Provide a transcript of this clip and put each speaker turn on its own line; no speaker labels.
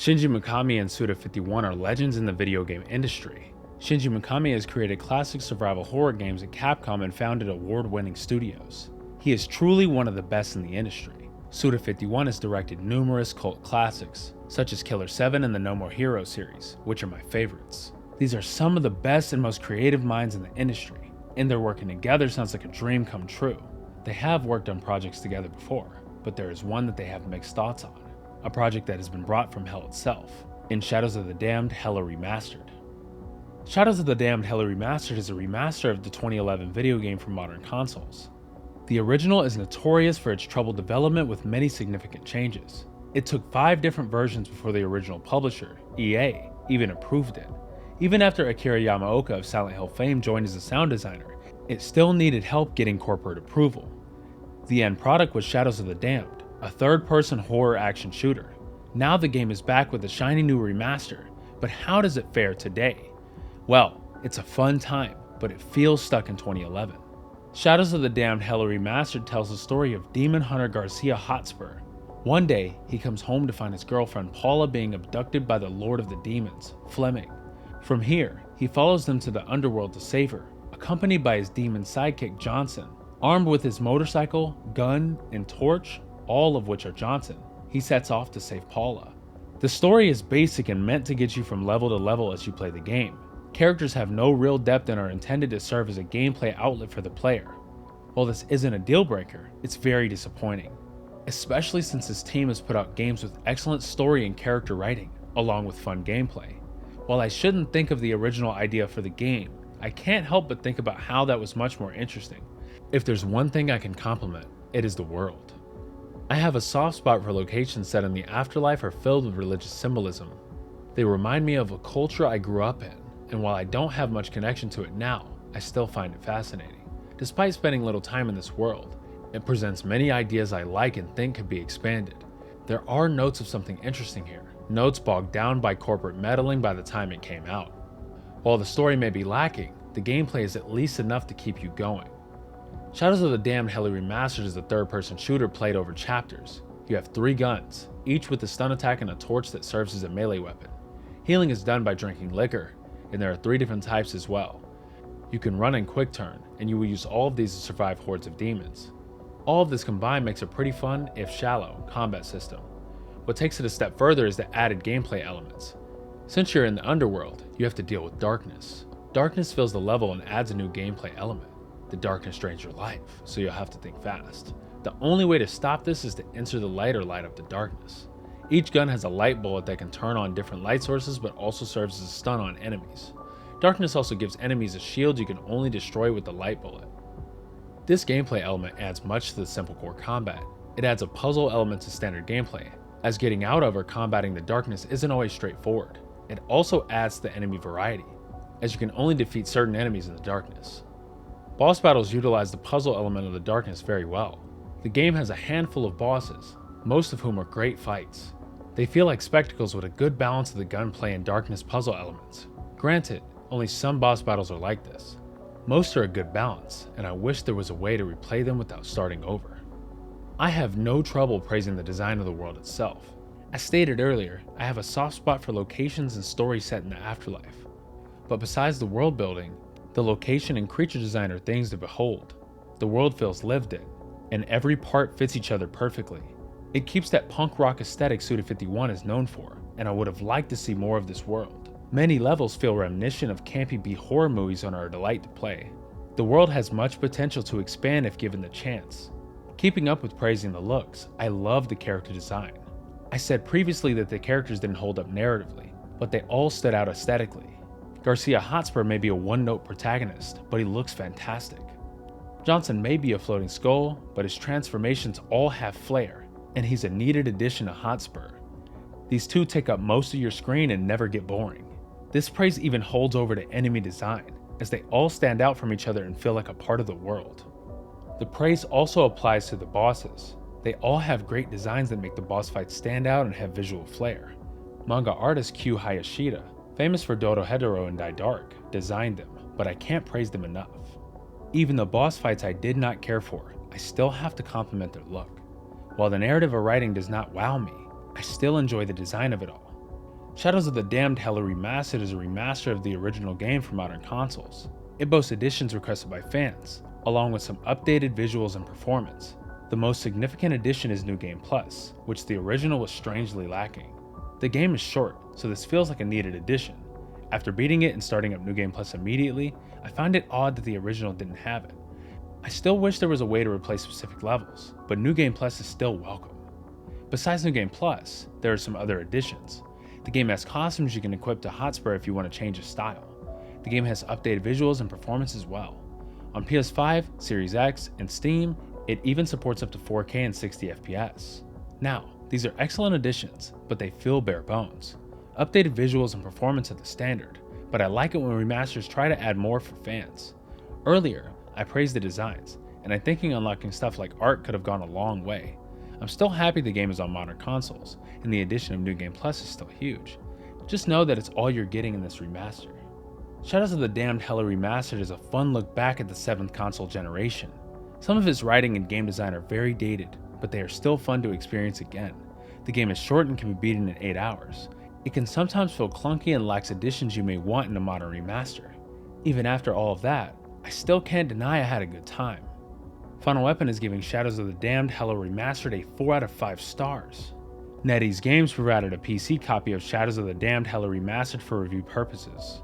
Shinji Mikami and Suda51 are legends in the video game industry. Shinji Mikami has created classic survival horror games at Capcom and founded award-winning studios. He is truly one of the best in the industry. Suda51 has directed numerous cult classics, such as Killer 7 and the No More Heroes series, which are my favorites. These are some of the best and most creative minds in the industry, and their working together sounds like a dream come true. They have worked on projects together before, but there is one that they have mixed thoughts on, a project that has been brought from hell itself, in Shadows of the Damned Hella Remastered. Shadows of the Damned Hella Remastered is a remaster of the 2011 video game for modern consoles. The original is notorious for its troubled development with many significant changes. It took 5 different versions before the original publisher, EA, even approved it. Even after Akira Yamaoka of Silent Hill fame joined as a sound designer, it still needed help getting corporate approval. The end product was Shadows of the Damned, a third-person horror action shooter. Now the game is back with a shiny new remaster, but how does it fare today? Well, it's a fun time, but it feels stuck in 2011. Shadows of the Damned Hella Remastered tells the story of demon hunter Garcia Hotspur. One day, he comes home to find his girlfriend Paula being abducted by the Lord of the Demons, Fleming. From here, he follows them to the underworld to save her, accompanied by his demon sidekick Johnson. Armed with his motorcycle, gun, and torch, all of which are Johnson, he sets off to save Paula. The story is basic and meant to get you from level to level as you play the game. Characters have no real depth and are intended to serve as a gameplay outlet for the player. While this isn't a deal breaker, it's very disappointing, especially since this team has put out games with excellent story and character writing, along with fun gameplay. While I shouldn't think of the original idea for the game, I can't help but think about how that was much more interesting. If there's one thing I can compliment, it is the world. I have a soft spot for locations set in the afterlife or filled with religious symbolism. They remind me of a culture I grew up in, and while I don't have much connection to it now, I still find it fascinating. Despite spending little time in this world, it presents many ideas I like and think could be expanded. There are notes of something interesting here, notes bogged down by corporate meddling by the time it came out. While the story may be lacking, the gameplay is at least enough to keep you going. Shadows of the Damned Hella Remastered is a third-person shooter played over chapters. You have 3 guns, each with a stun attack and a torch that serves as a melee weapon. Healing is done by drinking liquor, and there are 3 different types as well. You can run and quick turn, and you will use all of these to survive hordes of demons. All of this combined makes a pretty fun, if shallow, combat system. What takes it a step further is the added gameplay elements. Since you're in the underworld, you have to deal with darkness. Darkness fills the level and adds a new gameplay element. The darkness drains your life, so you'll have to think fast. The only way to stop this is to enter the light or light up the darkness. Each gun has a light bullet that can turn on different light sources but also serves as a stun on enemies. Darkness also gives enemies a shield you can only destroy with the light bullet. This gameplay element adds much to the simple core combat. It adds a puzzle element to standard gameplay, as getting out of or combating the darkness isn't always straightforward. It also adds to the enemy variety, as you can only defeat certain enemies in the darkness. Boss battles utilize the puzzle element of the darkness very well. The game has a handful of bosses, most of whom are great fights. They feel like spectacles with a good balance of the gunplay and darkness puzzle elements. Granted, only some boss battles are like this. Most are a good balance, and I wish there was a way to replay them without starting over. I have no trouble praising the design of the world itself. As stated earlier, I have a soft spot for locations and stories set in the afterlife. But besides the world building, the location and creature design are things to behold. The world feels lived in, and every part fits each other perfectly. It keeps that punk rock aesthetic Suda51 is known for, and I would have liked to see more of this world. Many levels feel reminiscent of campy B-horror movies and are a delight to play. The world has much potential to expand if given the chance. Keeping up with praising the looks, I love the character design. I said previously that the characters didn't hold up narratively, but they all stood out aesthetically. Garcia Hotspur may be a one-note protagonist, but he looks fantastic. Johnson may be a floating skull, but his transformations all have flair, and he's a needed addition to Hotspur. These 2 take up most of your screen and never get boring. This praise even holds over to enemy design, as they all stand out from each other and feel like a part of the world. The praise also applies to the bosses. They all have great designs that make the boss fights stand out and have visual flair. Manga artist Q Hayashida, famous for Dorohedoro and Die Dark, designed them, but I can't praise them enough. Even the boss fights I did not care for, I still have to compliment their look. While the narrative or writing does not wow me, I still enjoy the design of it all. Shadows of the Damned Hella Remastered is a remaster of the original game for modern consoles. It boasts additions requested by fans, along with some updated visuals and performance. The most significant addition is New Game Plus, which the original was strangely lacking. The game is short, so this feels like a needed addition. After beating it and starting up New Game Plus immediately, I find it odd that the original didn't have it. I still wish there was a way to replace specific levels, but New Game Plus is still welcome. Besides New Game Plus, there are some other additions. The game has costumes you can equip to Hotspur if you want to change its style. The game has updated visuals and performance as well. On PS5, Series X, and Steam, it even supports up to 4K and 60 FPS. Now, these are excellent additions, but they feel bare bones. Updated visuals and performance are the standard, but I like it when remasters try to add more for fans. Earlier, I praised the designs, and I'm thinking unlocking stuff like art could have gone a long way. I'm still happy the game is on modern consoles, and the addition of New Game Plus is still huge. Just know that it's all you're getting in this remaster. Shadows of the Damned Hella Remastered is a fun look back at the 7th console generation. Some of its writing and game design are very dated, but they are still fun to experience again. The game is short and can be beaten in 8 hours. It can sometimes feel clunky and lacks additions you may want in a modern remaster. Even after all of that, I still can't deny I had a good time. Final Weapon is giving Shadows of the Damned Hella Remastered a 4 out of 5 stars. NetEase Games provided a PC copy of Shadows of the Damned Hella Remastered for review purposes.